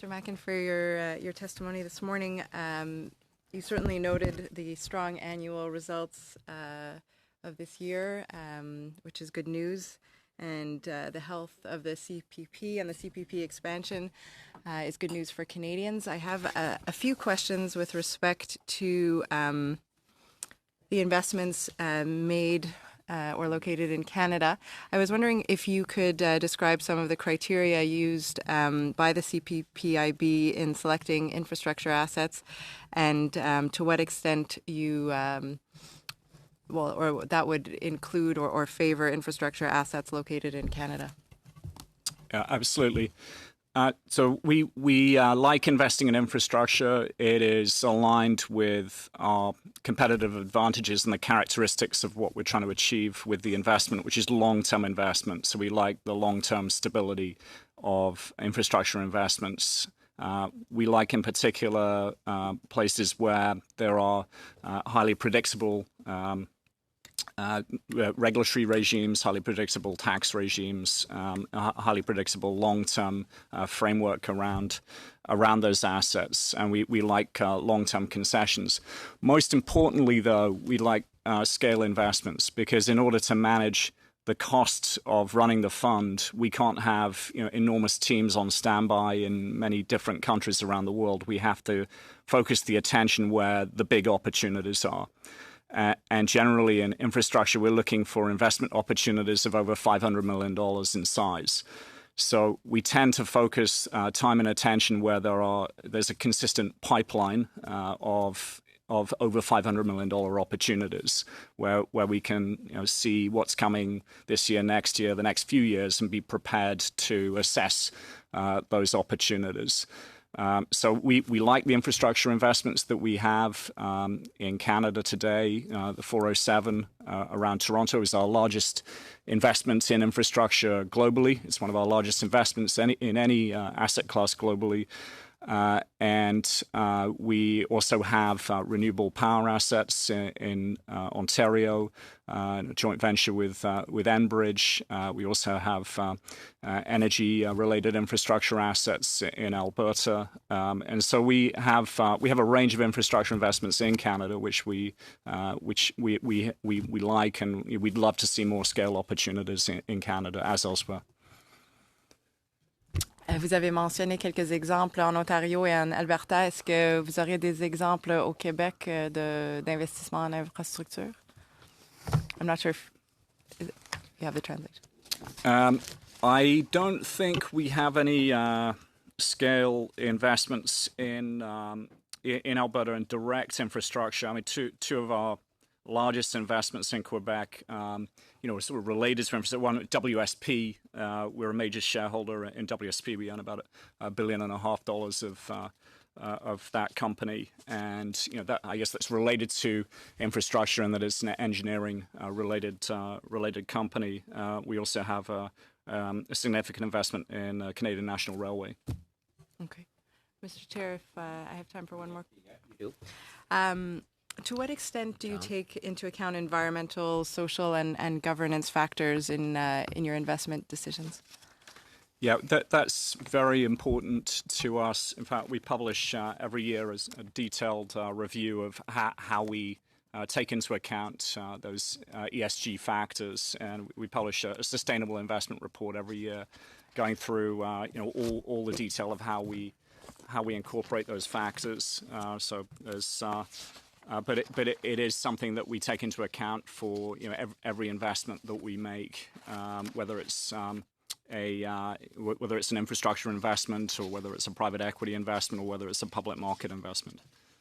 Mr. Mackin, for your testimony this morning. You certainly noted the strong annual results of this year, which is good news, and the health of the CPP and the CPP expansion is good news for Canadians. I have a few questions with respect to the investments made or located in Canada. I was wondering if you could describe some of the criteria used by the CPPIB in selecting infrastructure assets, and to what extent you, or that would include or favor infrastructure assets located in Canada. Yeah, absolutely. So we like investing in infrastructure. It is aligned with our competitive advantages and the characteristics of what we're trying to achieve with the investment, which is long-term investment. So we like the long-term stability of infrastructure investments. We like, in particular, places where there are highly predictable regulatory regimes, highly predictable tax regimes, highly predictable long-term framework around those assets, and we like long-term concessions. Most importantly, though, we like scale investments, because in order to manage the costs of running the fund, we can't have enormous teams on standby in many different countries around the world. We have to focus the attention where the big opportunities are. And generally in infrastructure, we're looking for investment opportunities of over $500 million in size. So we tend to focus time and attention where there's a consistent pipeline of over $500 million opportunities, where we can see what's coming this year, next year, the next few years, and be prepared to assess those opportunities. So we like the infrastructure investments that we have in Canada today. The 407 around Toronto is our largest investment in infrastructure globally. It's one of our largest investments in any asset class globally. And we also have renewable power assets in Ontario, a joint venture with Enbridge. We also have energy-related infrastructure assets in Alberta, and so we have a range of infrastructure investments in Canada, which we like, and we'd love to see more scale opportunities in Canada as elsewhere. Vous avez mentionné quelques exemples en Ontario et en Alberta. Est-ce que vous auriez des exemples au Québec d'investissement en infrastructure? I'm not sure if you have the translation. I don't think we have any scale investments in Alberta in direct infrastructure. I mean, two of our largest investments in Quebec, sort of related to infrastructure. One, WSP. We're a major shareholder in WSP. We own about $1.5 billion of that company, and that, I guess, that's related to infrastructure, and that it's an engineering related company. We also have a significant investment in Canadian National Railway. Okay, Mr. Chair, if I have time for one more. Yeah, you do. To what extent do you take into account environmental, social, and governance factors in your investment decisions? Yeah, that's very important to us. In fact, we publish every year as a detailed review of how we take into account those ESG factors, and we publish a sustainable investment report every year, going through all the detail of how we incorporate those factors. So there's but it is something that we take into account for every investment that we make, whether it's an infrastructure investment, or whether it's a private equity investment, or whether it's a public market investment.